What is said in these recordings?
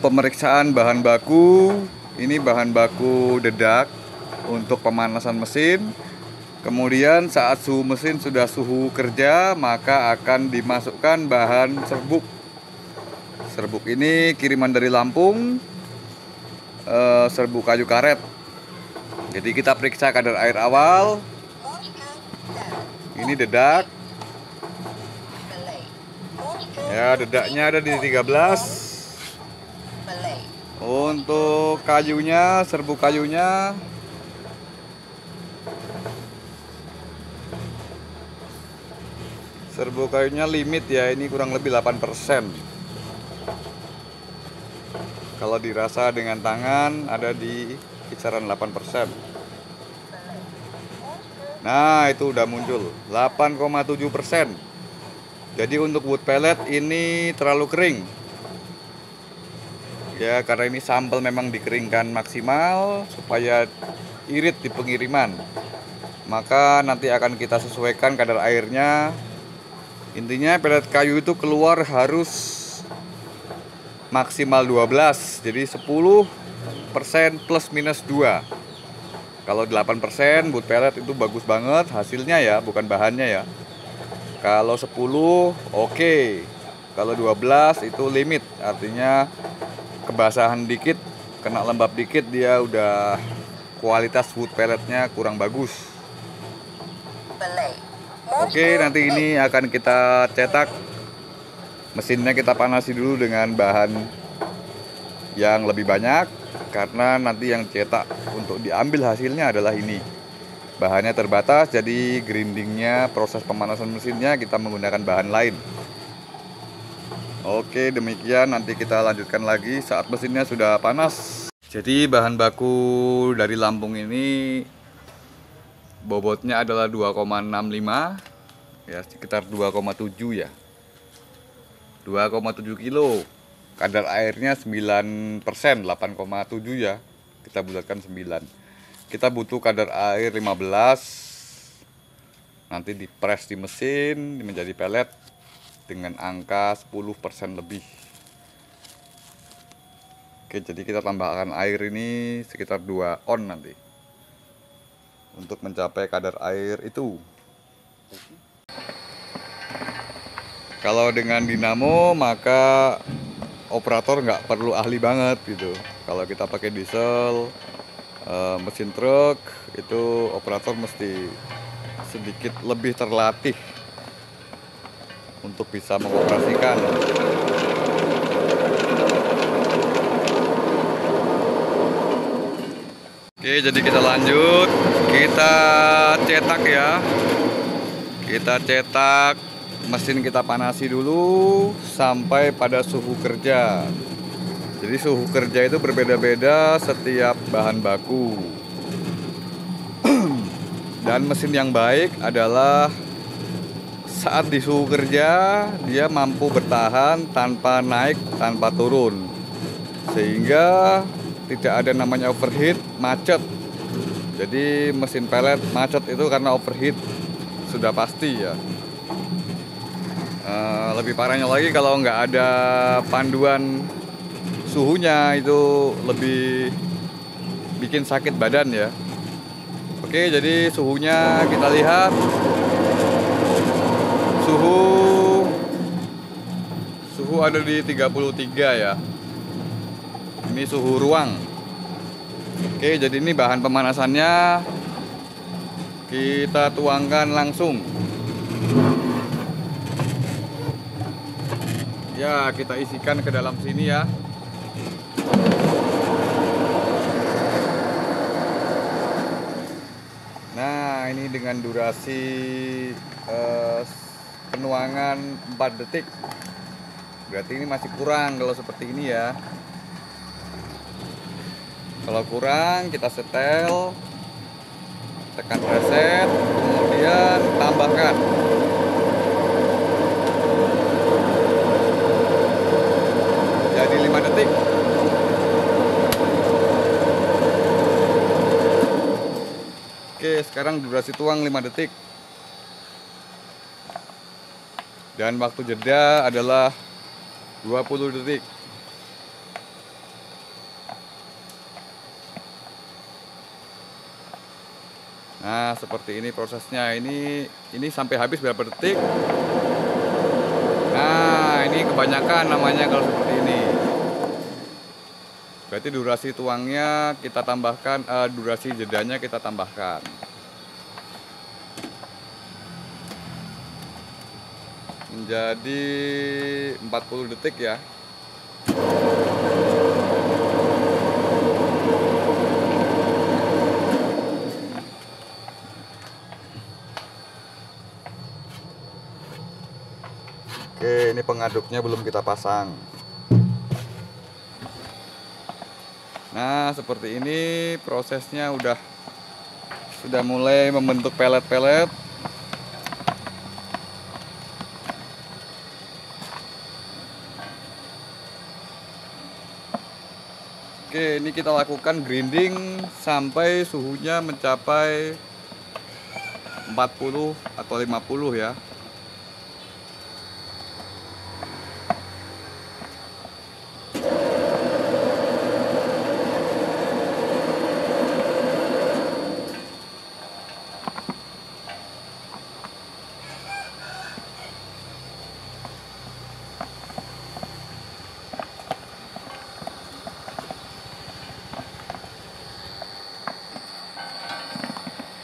Pemeriksaan bahan baku. Ini bahan baku dedak untuk pemanasan mesin. Kemudian saat suhu mesin sudah suhu kerja, maka akan dimasukkan bahan serbuk. Serbuk ini kiriman dari Lampung, serbuk kayu karet. Jadi kita periksa kadar air awal. Ini dedak. Ya, dedaknya ada di 13. Untuk kayunya, serbuk kayunya limit ya, ini kurang lebih 8%. Kalau dirasa dengan tangan ada di kisaran 8%. Nah, itu udah muncul 8,7%. Jadi untuk wood pellet ini terlalu kering. Ya, karena ini sampel memang dikeringkan maksimal supaya irit di pengiriman. Maka nanti akan kita sesuaikan kadar airnya. Intinya pellet kayu itu keluar harus maksimal 12. Jadi 10% plus minus 2. Kalau 8% wood pellet itu bagus banget hasilnya ya, bukan bahannya ya. Kalau 10 oke. Kalau 12 itu limit, artinya kebasahan dikit, kena lembab dikit dia udah kualitas wood pelletnya kurang bagus. Oke, nanti ini akan kita cetak. Mesinnya kita panasi dulu dengan bahan yang lebih banyak, karena nanti yang cetak untuk diambil hasilnya adalah ini. Bahannya terbatas, jadi grindingnya, proses pemanasan mesinnya kita menggunakan bahan lain. Oke, demikian, nanti kita lanjutkan lagi saat mesinnya sudah panas. Jadi bahan baku dari Lampung ini bobotnya adalah 2,65 ya, sekitar 2,7 ya. 2,7 kilo. Kadar airnya 9%, 8,7 ya. Kita bulatkan 9. Kita butuh kadar air 15. Nanti dipres di mesin menjadi pellet dengan angka 10% lebih. Oke, jadi kita tambahkan air ini sekitar 2 on nanti untuk mencapai kadar air itu. Kalau dengan dinamo maka operator nggak perlu ahli banget gitu. Kalau kita pakai diesel, mesin truk itu operator mesti sedikit lebih terlatih untuk bisa mengoperasikan. Oke, jadi kita lanjut, kita cetak ya. Kita cetak, mesin kita panasi dulu sampai pada suhu kerja. Jadi suhu kerja itu berbeda-beda setiap bahan baku. Dan mesin yang baik adalah saat di suhu kerja dia mampu bertahan tanpa naik, tanpa turun, sehingga tidak ada namanya overheat, macet. Jadi mesin pellet macet itu karena overheat sudah pasti ya. Lebih parahnya lagi kalau nggak ada panduan suhunya, itu lebih bikin sakit badan ya. Oke, jadi suhunya kita lihat. Suhu ada di 33 ya. Ini suhu ruang. Oke, jadi ini bahan pemanasannya kita tuangkan langsung. Ya, kita isikan ke dalam sini ya. Nah, ini dengan durasi penuangan 4 detik. Berarti ini masih kurang kalau seperti ini ya. Kalau kurang kita setel, tekan reset, kemudian tambahkan. Jadi 5 detik. Oke, sekarang durasi tuang 5 detik. Dan waktu jeda adalah 20 detik. Nah, seperti ini prosesnya. Ini sampai habis berapa detik? Nah, ini kebanyakan namanya kalau seperti ini. Berarti durasi tuangnya kita tambahkan, durasi jedanya kita tambahkan. Menjadi 40 detik ya. Oke, ini pengaduknya belum kita pasang. Nah, seperti ini prosesnya sudah mulai membentuk pelet-pelet. Oke, ini kita lakukan grinding sampai suhunya mencapai 40 atau 50 ya.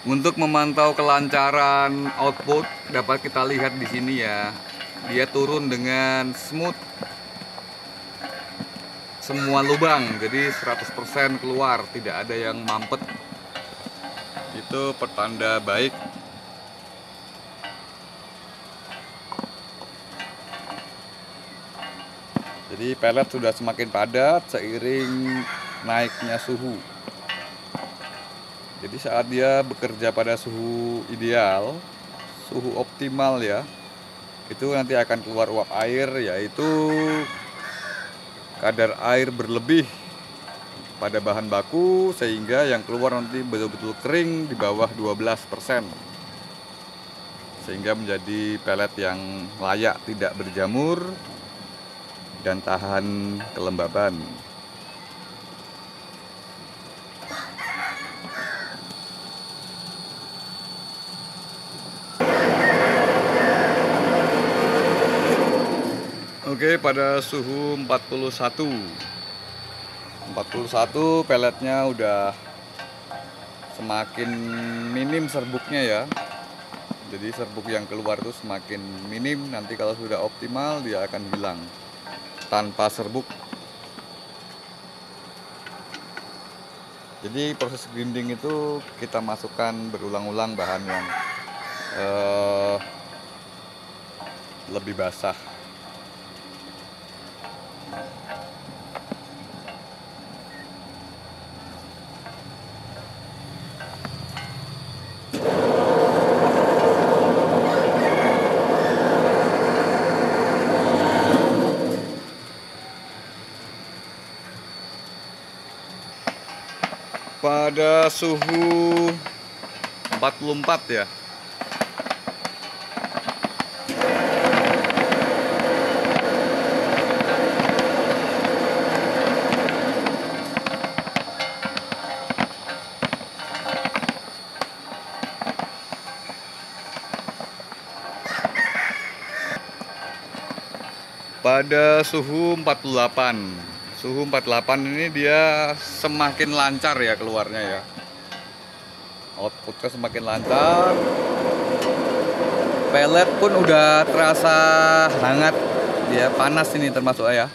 Untuk memantau kelancaran output dapat kita lihat di sini ya. Dia turun dengan smooth semua lubang, jadi 100% keluar, tidak ada yang mampet. Itu pertanda baik. Jadi pelet sudah semakin padat seiring naiknya suhu. Jadi saat dia bekerja pada suhu ideal, suhu optimal ya, itu nanti akan keluar uap air, yaitu kadar air berlebih pada bahan baku, sehingga yang keluar nanti betul-betul kering di bawah 12%. Sehingga menjadi pelet yang layak tidak berjamur dan tahan kelembaban. Oke, pada suhu 41 peletnya udah semakin minim serbuknya ya. Jadi serbuk yang keluar itu semakin minim. Nanti kalau sudah optimal dia akan hilang tanpa serbuk. Jadi proses grinding itu kita masukkan berulang-ulang bahan yang lebih basah. Pada suhu 44 ya. Pada suhu 48. Suhu 48 ini dia semakin lancar ya keluarnya ya. Outputnya semakin lancar. Pelet pun udah terasa hangat, dia panas ini termasuk ya.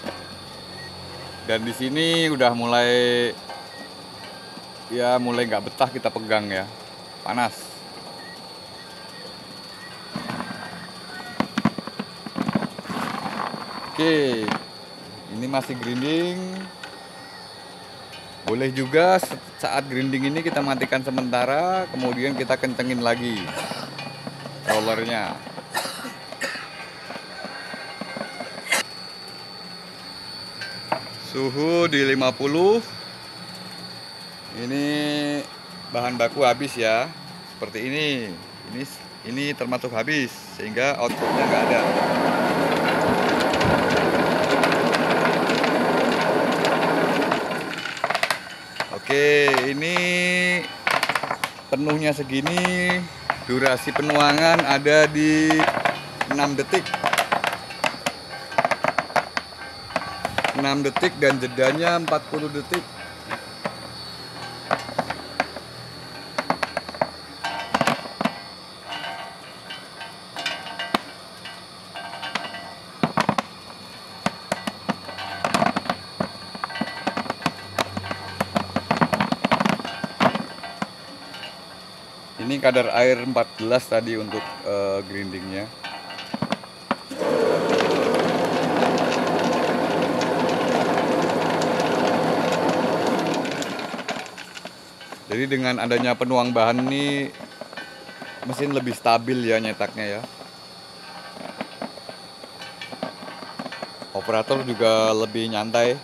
Dan di sini udah mulai nggak betah kita pegang ya, panas. Oke, ini masih grinding. Boleh juga saat grinding ini kita matikan sementara, kemudian kita kencengin lagi rollernya. Suhu di 50. Ini bahan baku habis ya. Seperti ini. Ini termasuk habis sehingga outputnya nggak ada. Oke, ini penuhnya segini, durasi penuangan ada di 6 detik. 6 detik dan jedanya 40 detik. Ini kadar air 14 tadi untuk grindingnya. Jadi dengan adanya penuang bahan ini mesin lebih stabil ya nyetaknya ya. Operator juga lebih nyantai.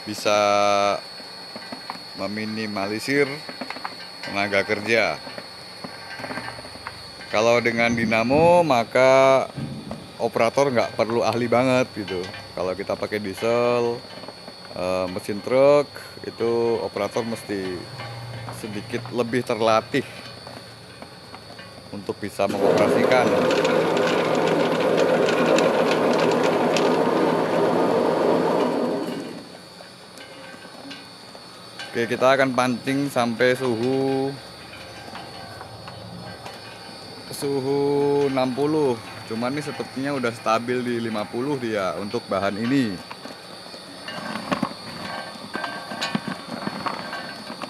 Bisa meminimalisir tenaga kerja. Kalau dengan dinamo maka operator nggak perlu ahli banget gitu. Kalau kita pakai diesel, mesin truk itu operator mesti sedikit lebih terlatih untuk bisa mengoperasikan. Oke, kita akan pancing sampai suhu 60. Cuman ini sepertinya udah stabil di 50 dia untuk bahan ini.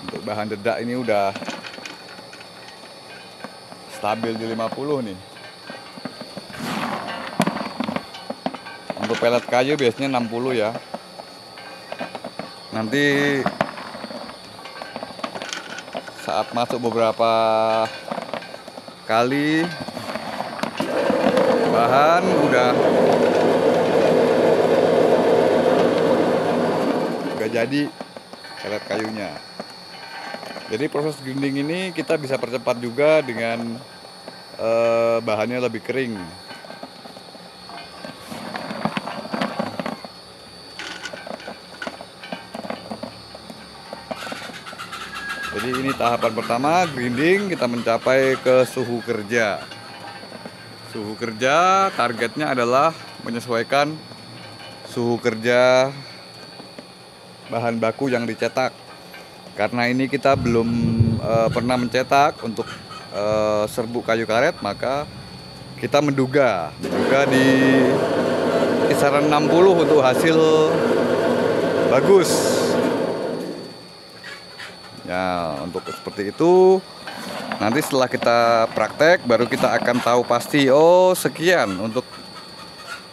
Untuk bahan dedak ini udah stabil di 50 nih. Untuk pelet kayu biasanya 60 ya. Nanti saat masuk beberapa kali bahan udah jadi pelet kayunya. Jadi proses grinding ini kita bisa percepat juga dengan bahannya lebih kering. Jadi ini tahapan pertama grinding, kita mencapai ke suhu kerja. Suhu kerja targetnya adalah menyesuaikan suhu kerja bahan baku yang dicetak. Karena ini kita belum pernah mencetak untuk serbuk kayu karet, maka kita menduga di kisaran 60 untuk hasil bagus. Ya, untuk seperti itu nanti setelah kita praktek baru kita akan tahu pasti, oh sekian untuk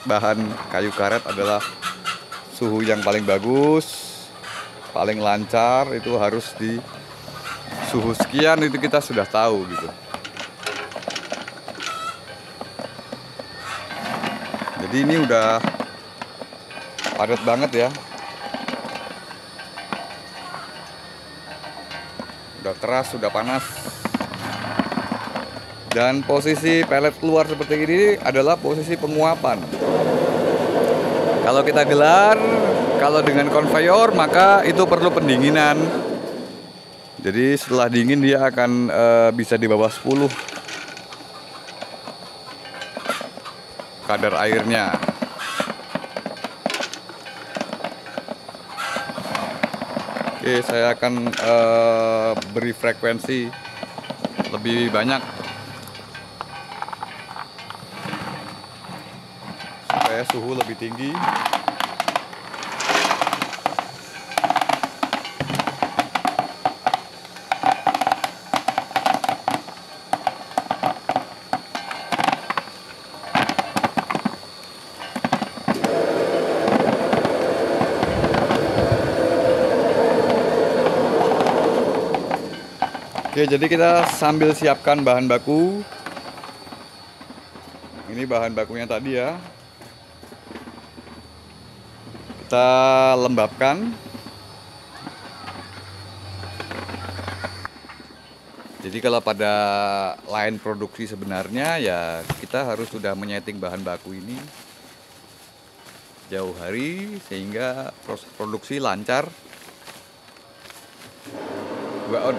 bahan kayu karet adalah suhu yang paling bagus, paling lancar, itu harus di suhu sekian, itu kita sudah tahu gitu. Jadi ini udah padat banget ya. Udah keras, sudah panas. Dan posisi pelet keluar seperti ini adalah posisi penguapan. Kalau kita gelar, kalau dengan konveyor maka itu perlu pendinginan. Jadi setelah dingin dia akan bisa di bawah 10 kadar airnya. Oke, saya akan beri frekuensi lebih banyak supaya suhu lebih tinggi. Oke, jadi kita sambil siapkan bahan baku. Ini bahan bakunya tadi ya. Kita lembabkan. Jadi kalau pada line produksi sebenarnya ya kita harus sudah menyeting bahan baku ini jauh hari sehingga proses produksi lancar. 2 on.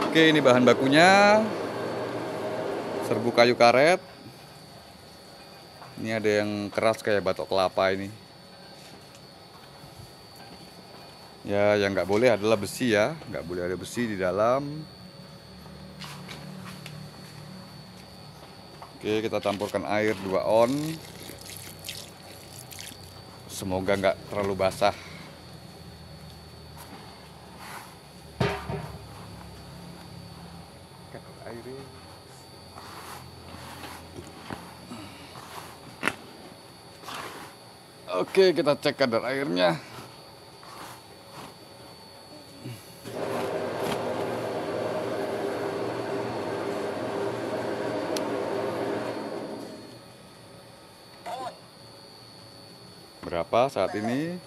Oke, ini bahan bakunya. Serbuk kayu karet. Ini ada yang keras kayak batok kelapa ini. Ya, yang nggak boleh adalah besi ya, nggak boleh ada besi di dalam. Oke, kita campurkan air 2 on. Semoga nggak terlalu basah. Oke, kita cek kadar airnya. Berapa saat ini?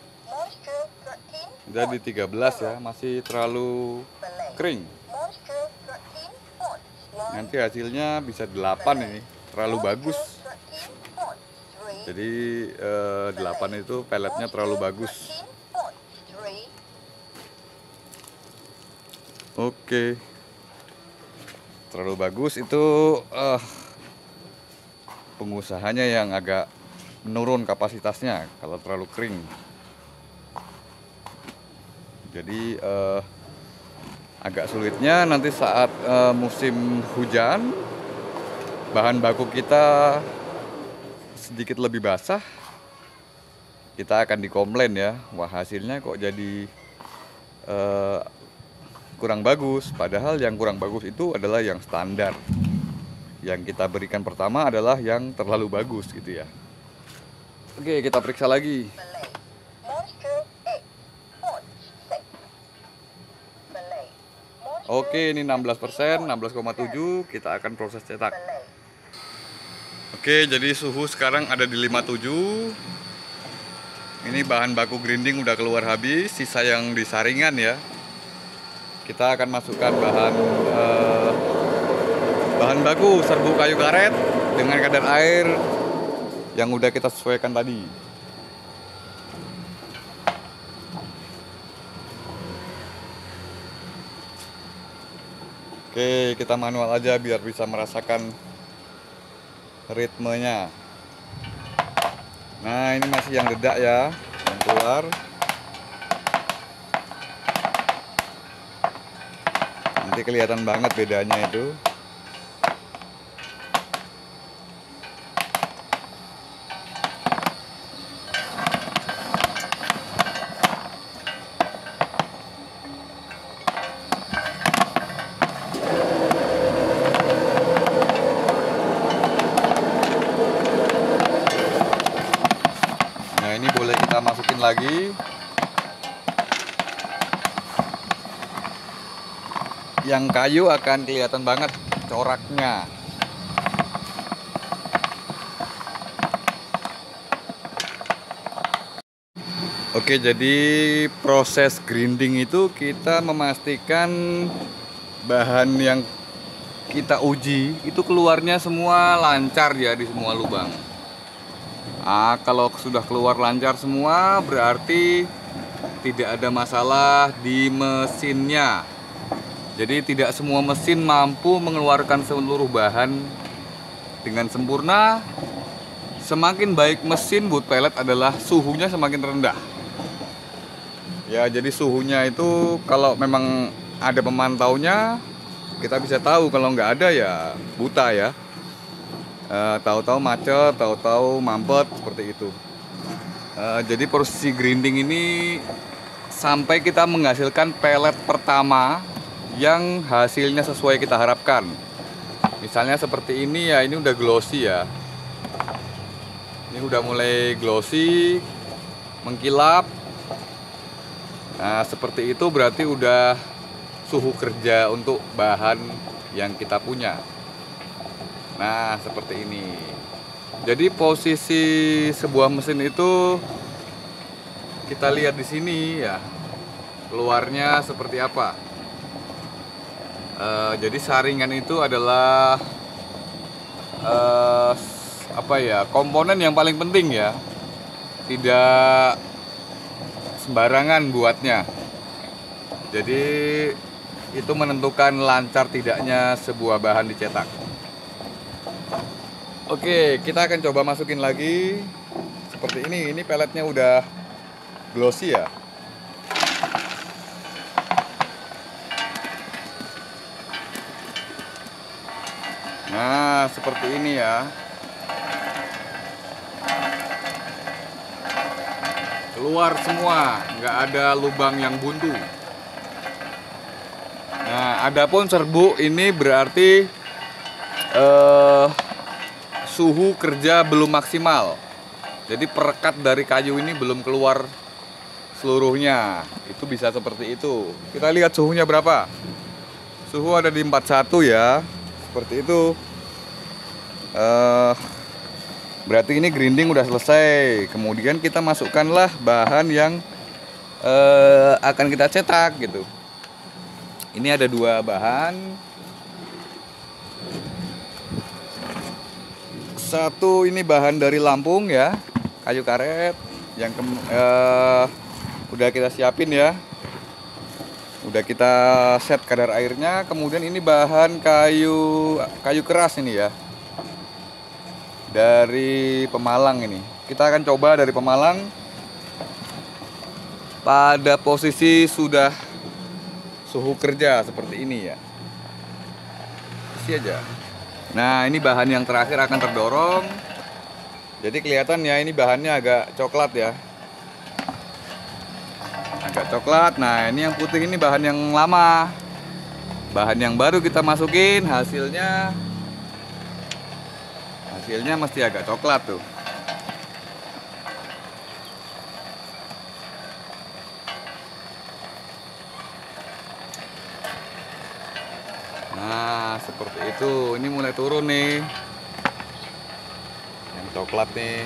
Udah di 13 ya, masih terlalu kering. Nanti hasilnya bisa 8 ini, terlalu bagus. Jadi 8 itu peletnya terlalu bagus. Oke, terlalu bagus itu pengusahanya yang agak menurun kapasitasnya kalau terlalu kering. Jadi agak sulitnya nanti saat musim hujan, bahan baku kita sedikit lebih basah, kita akan dikomplain ya, wah hasilnya kok jadi kurang bagus. Padahal yang kurang bagus itu adalah yang standar. Yang kita berikan pertama adalah yang terlalu bagus gitu ya. Oke, kita periksa lagi. Oke, ini 16%, 16,7, kita akan proses cetak. Oke, jadi suhu sekarang ada di 57. Ini bahan baku grinding udah keluar habis, sisa yang di saringan ya. Kita akan masukkan bahan baku serbuk kayu karet dengan kadar air yang udah kita sesuaikan tadi. Oke, kita manual aja biar bisa merasakan ritmenya. Nah, ini masih yang dedak ya, yang keluar. Nanti kelihatan banget bedanya itu. Nah, ini boleh kita masukin lagi. Yang kayu akan kelihatan banget coraknya. Oke, jadi proses grinding itu kita memastikan bahan yang kita uji itu keluarnya semua lancar ya di semua lubang. Nah, kalau sudah keluar lancar semua berarti tidak ada masalah di mesinnya. Jadi tidak semua mesin mampu mengeluarkan seluruh bahan dengan sempurna. Semakin baik mesin boot pellet adalah suhunya semakin rendah. Ya, jadi suhunya itu kalau memang ada pemantaunya kita bisa tahu, kalau nggak ada ya buta ya. Tahu-tahu macet, tahu-tahu mampet seperti itu. Jadi proses grinding ini sampai kita menghasilkan pelet pertama yang hasilnya sesuai kita harapkan. Misalnya seperti ini ya, ini udah glossy ya. Ini udah mulai glossy, mengkilap. Nah, seperti itu berarti udah suhu kerja untuk bahan yang kita punya. Nah, seperti ini. Jadi posisi sebuah mesin itu kita lihat di sini ya, keluarnya seperti apa. Jadi saringan itu adalah apa ya, komponen yang paling penting ya, tidak sembarangan buatnya. Jadi itu menentukan lancar tidaknya sebuah bahan dicetak. Oke, kita akan coba masukin lagi seperti ini. Ini peletnya udah glossy ya. Nah, seperti ini ya. Keluar semua, nggak ada lubang yang buntu. Nah, adapun serbuk ini berarti suhu kerja belum maksimal. Jadi perekat dari kayu ini belum keluar seluruhnya. Itu bisa seperti itu. Kita lihat suhunya berapa. Suhu ada di 41 ya. Seperti itu. Berarti ini grinding udah selesai. Kemudian kita masukkanlah bahan yang akan kita cetak gitu. Ini ada 2 bahan. Satu ini bahan dari Lampung ya, kayu karet yang udah kita siapin ya. Udah kita set kadar airnya. Kemudian ini bahan kayu keras ini ya, dari Pemalang ini. Kita akan coba dari Pemalang pada posisi sudah suhu kerja seperti ini ya. Isi aja. Nah, ini bahan yang terakhir akan terdorong. Jadi kelihatan ya, ini bahannya agak coklat ya. Agak coklat. Nah, ini yang putih ini bahan yang lama. Bahan yang baru kita masukin, hasilnya mesti agak coklat tuh. Nah, seperti itu. Ini mulai turun nih. Yang coklat nih.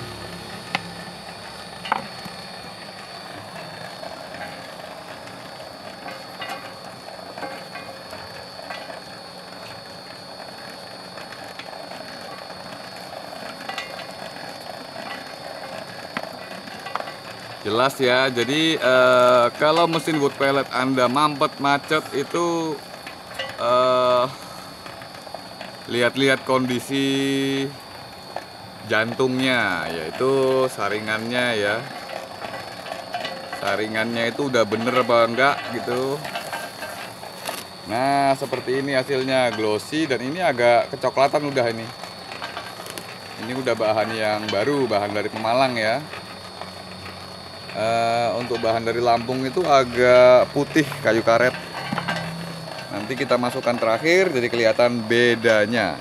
Jelas ya. Jadi kalau mesin wood pellet Anda mampet macet itu lihat-lihat kondisi jantungnya, yaitu saringannya ya. Saringannya itu udah bener apa enggak gitu. Nah, seperti ini hasilnya, glossy, dan ini agak kecoklatan udah ini. Ini udah bahan yang baru, bahan dari Pemalang ya. Untuk bahan dari Lampung itu agak putih kayu karet. Nanti kita masukkan terakhir, jadi kelihatan bedanya.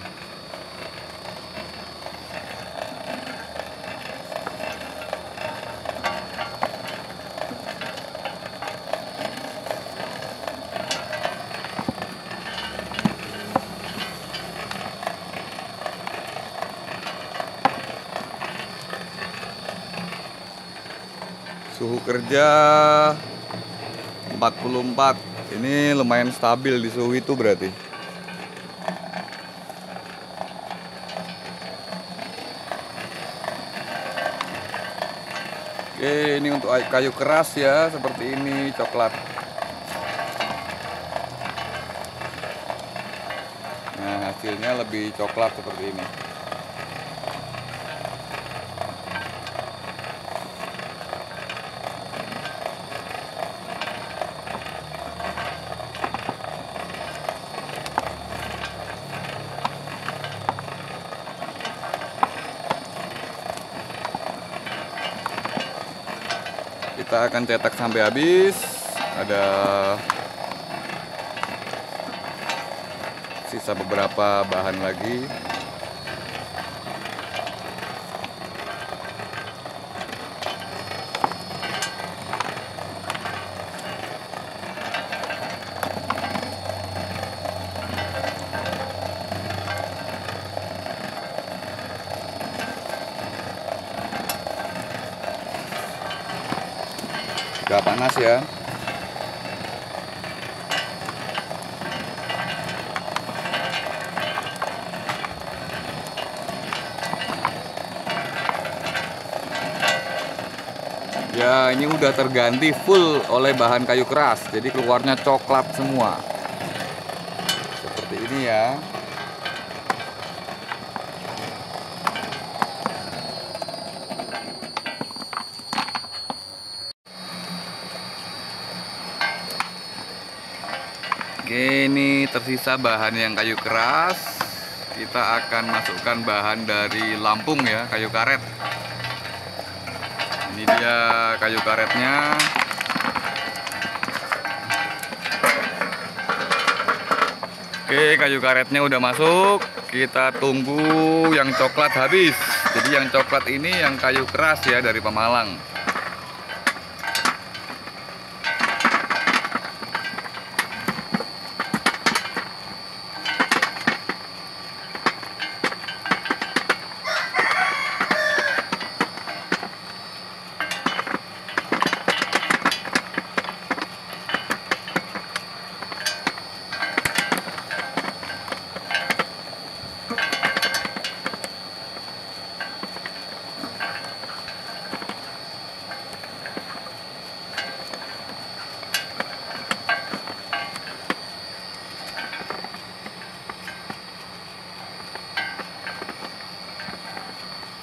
Suhu kerja 44. Ini lumayan stabil di suhu itu berarti. Oke, ini untuk kayu keras ya, seperti ini, coklat. Nah, hasilnya lebih coklat seperti ini. Kita akan cetak sampai habis. Ada sisa beberapa bahan lagi. Udah panas ya. Ya, ini udah terganti full oleh bahan kayu keras, jadi keluarnya coklat semua. Seperti ini ya. Oke, ini tersisa bahan yang kayu keras. Kita akan masukkan bahan dari Lampung ya, kayu karet. Ini dia kayu karetnya. Oke, kayu karetnya udah masuk. Kita tunggu yang coklat habis. Jadi yang coklat ini yang kayu keras ya, dari Pemalang.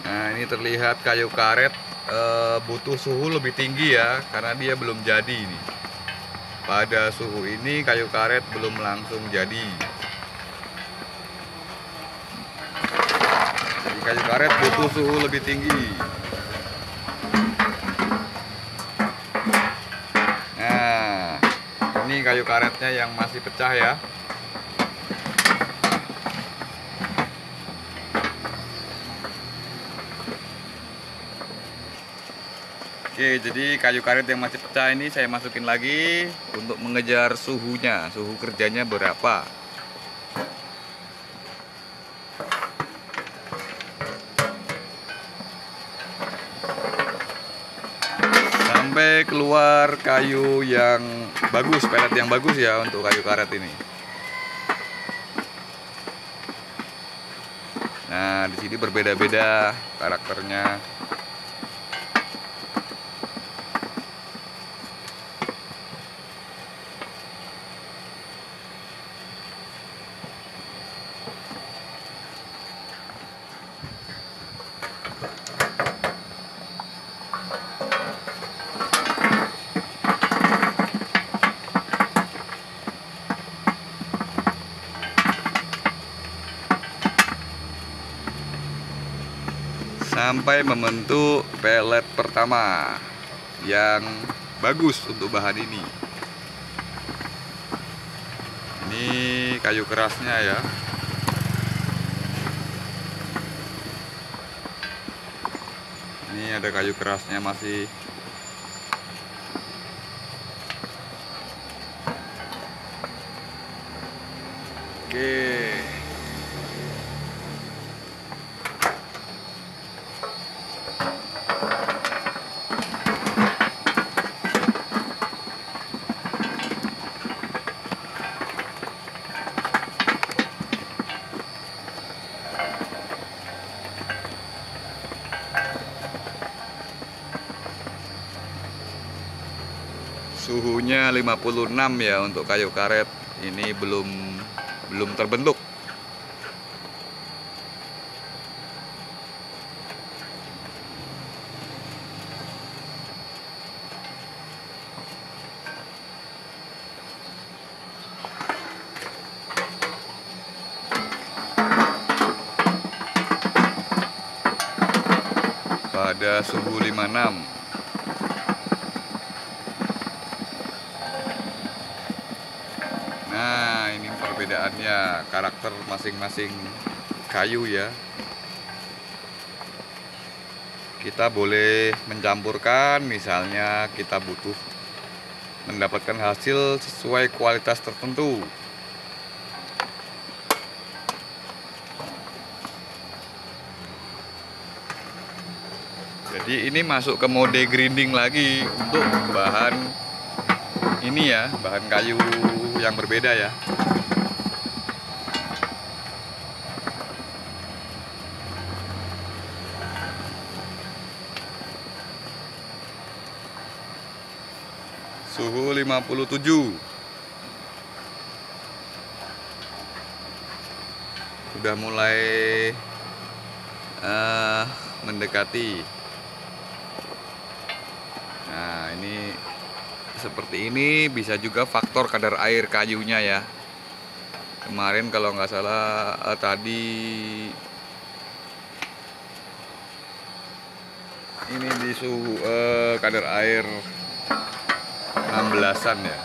Nah, ini terlihat kayu karet butuh suhu lebih tinggi ya, karena dia belum jadi ini. Pada suhu ini kayu karet belum langsung jadi. Jadi kayu karet butuh suhu lebih tinggi. Nah, ini kayu karetnya yang masih pecah ya. Oke, jadi kayu karet yang masih pecah ini saya masukin lagi untuk mengejar suhunya, suhu kerjanya berapa. Sampai keluar kayu yang bagus, pelet yang bagus ya untuk kayu karet ini. Nah, di sini berbeda-beda karakternya. Sampai membentuk pelet pertama yang bagus untuk bahan ini. Ini kayu kerasnya ya. Ini ada kayu kerasnya masih. Oke. Suhunya 56 ya untuk kayu karet. Ini belum terbentuk. Pada suhu 56. Nah, ini perbedaannya, karakter masing-masing kayu ya. Kita boleh mencampurkan, misalnya kita butuh mendapatkan hasil sesuai kualitas tertentu. Jadi ini masuk ke mode grinding lagi untuk bahan ini ya, bahan kayu yang berbeda ya. Suhu 57. Udah mulai mendekati. Nah, ini seperti ini. Bisa juga faktor kadar air kayunya ya. Kemarin kalau nggak salah tadi ini di suhu kadar air 16-an ya.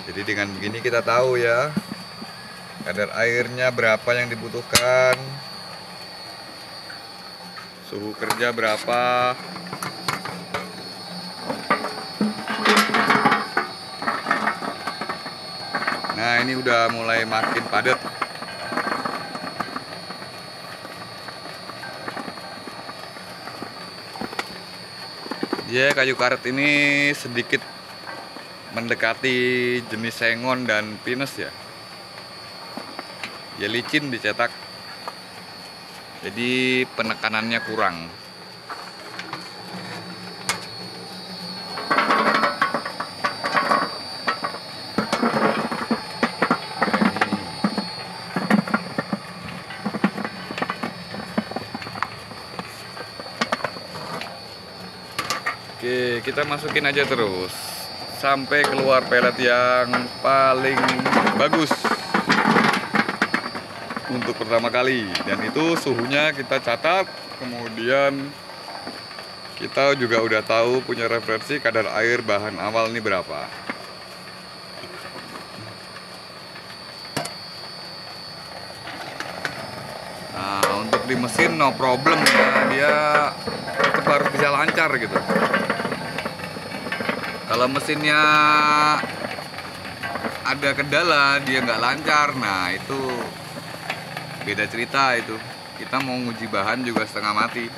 Jadi dengan begini kita tahu ya kadar airnya berapa yang dibutuhkan, suhu kerja berapa. Nah, ini udah mulai makin padat. Dia kayu karet ini sedikit mendekati jenis sengon dan pinus ya. Dia licin dicetak, jadi penekanannya kurang. Oke, kita masukin aja terus sampai keluar pelet yang paling bagus untuk pertama kali, dan itu suhunya kita catat. Kemudian kita juga udah tahu, punya referensi kadar air bahan awal ini berapa. Nah, untuk di mesin no problem ya, dia tetap harus bisa lancar gitu. Kalau mesinnya ada kendala, dia nggak lancar, nah itu beda cerita itu. Kita mau nguji bahan juga setengah mati.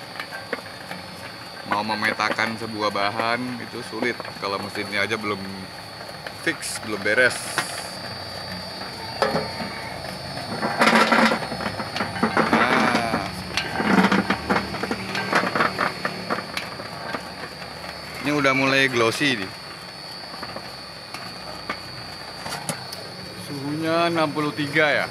Mau memetakan sebuah bahan itu sulit kalau mesinnya aja belum fix, belum beres. Nah, ini udah mulai glossy nih. Suhunya 63 ya.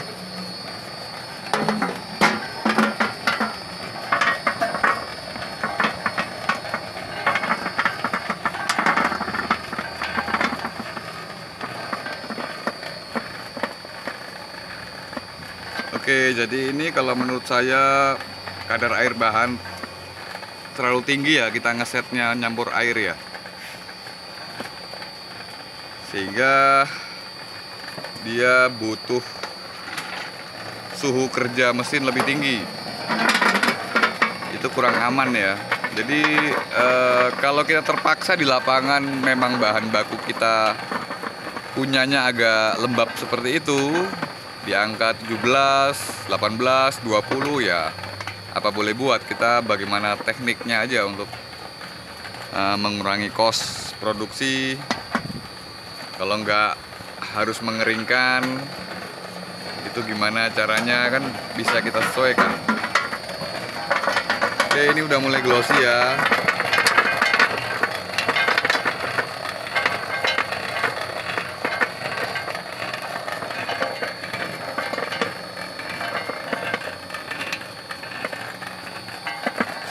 Oke, jadi ini kalau menurut saya kadar air bahan terlalu tinggi ya, kita ngesetnya nyampur air ya, sehingga dia butuh suhu kerja mesin lebih tinggi. Itu kurang aman ya. Jadi kalau kita terpaksa di lapangan memang bahan baku kita punyanya agak lembab seperti itu, di angka 17, 18, 20 ya, apa boleh buat. Kita bagaimana tekniknya aja untuk mengurangi kos produksi. Kalau nggak harus mengeringkan, itu gimana caranya kan bisa kita sesuaikan. Oke, ini udah mulai glossy ya.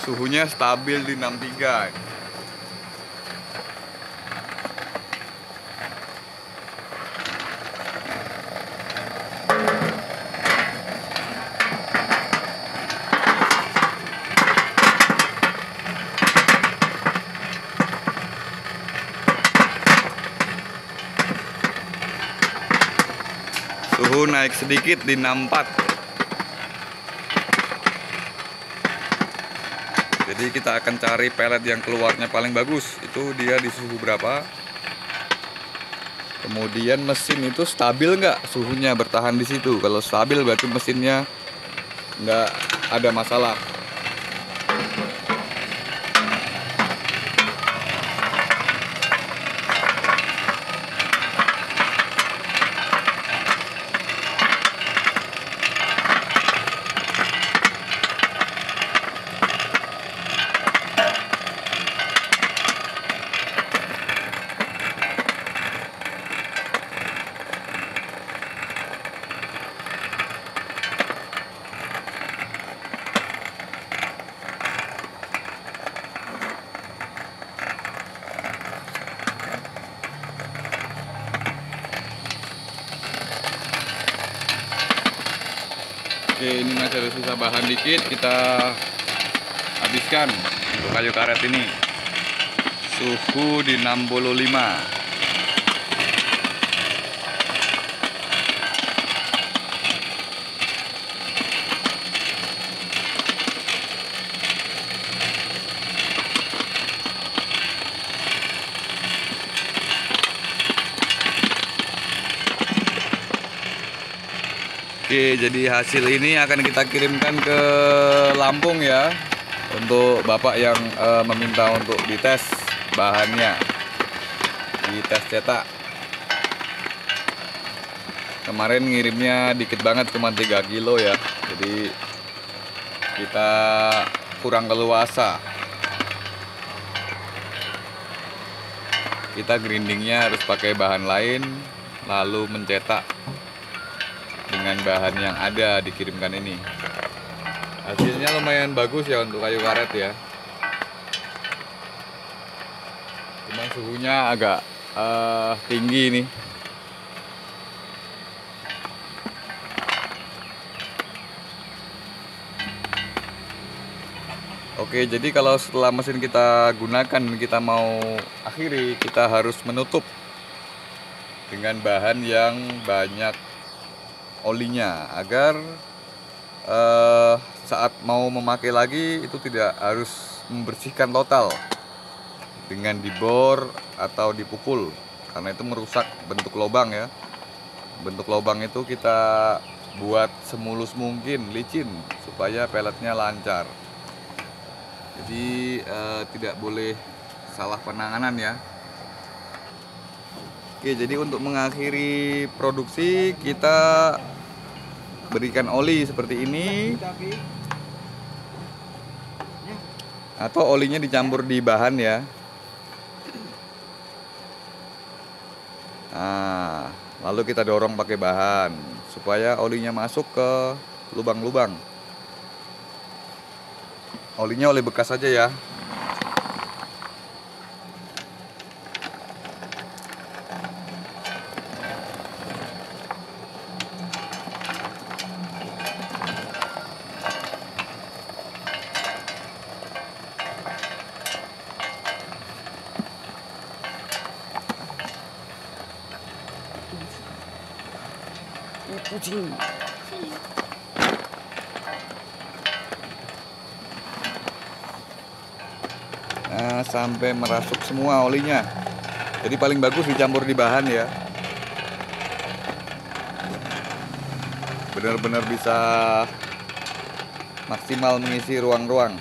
Suhunya stabil di 63. Suhu naik sedikit di 64. Jadi kita akan cari pelet yang keluarnya paling bagus. Itu dia di suhu berapa. Kemudian mesin itu stabil nggak suhunya, bertahan di situ. Kalau stabil berarti mesinnya nggak ada masalah. Oke, ini masih ada sisa bahan dikit, kita habiskan untuk kayu karet ini. Suhu di 65. Oke, jadi hasil ini akan kita kirimkan ke Lampung ya, untuk bapak yang meminta untuk dites bahannya, dites cetak. Kemarin ngirimnya dikit banget, cuma 3 kilo ya, jadi kita kurang leluasa. Kita grindingnya harus pakai bahan lain, lalu mencetak dengan bahan yang ada dikirimkan ini. Hasilnya lumayan bagus ya untuk kayu karet ya. Cuma suhunya agak tinggi nih. Oke, jadi kalau setelah mesin kita gunakan, kita mau akhiri, kita harus menutup dengan bahan yang banyak olinya, agar saat mau memakai lagi itu tidak harus membersihkan total dengan dibor atau dipukul, karena itu merusak bentuk lubang ya. Bentuk lubang itu kita buat semulus mungkin, licin, supaya peletnya lancar. Jadi tidak boleh salah penanganan ya. Oke, jadi untuk mengakhiri produksi kita berikan oli seperti ini, atau olinya dicampur di bahan ya. Nah, lalu kita dorong pakai bahan supaya olinya masuk ke lubang-lubang. Olinya oli bekas aja ya. Kucing. Nah, sampai merasuk semua olinya. Jadi paling bagus dicampur di bahan ya. Benar-benar bisa maksimal mengisi ruang-ruang.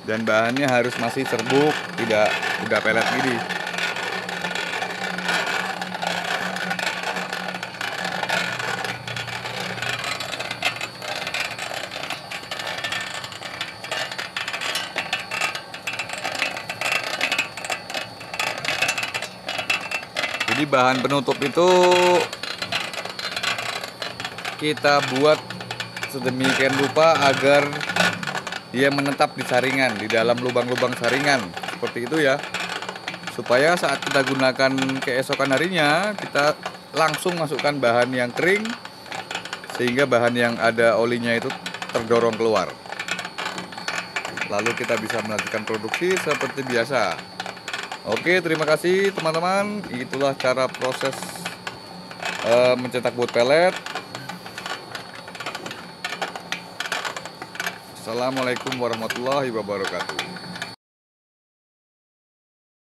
Dan bahannya harus masih serbuk, tidak udah pelet gini. Jadi bahan penutup itu kita buat sedemikian rupa agar dia menetap di saringan, di dalam lubang-lubang saringan, seperti itu ya. Supaya saat kita gunakan keesokan harinya, kita langsung masukkan bahan yang kering, sehingga bahan yang ada olinya itu terdorong keluar. Lalu kita bisa melanjutkan produksi seperti biasa. Oke, terima kasih teman-teman. Itulah cara proses mencetak boot pelet. Assalamualaikum warahmatullahi wabarakatuh.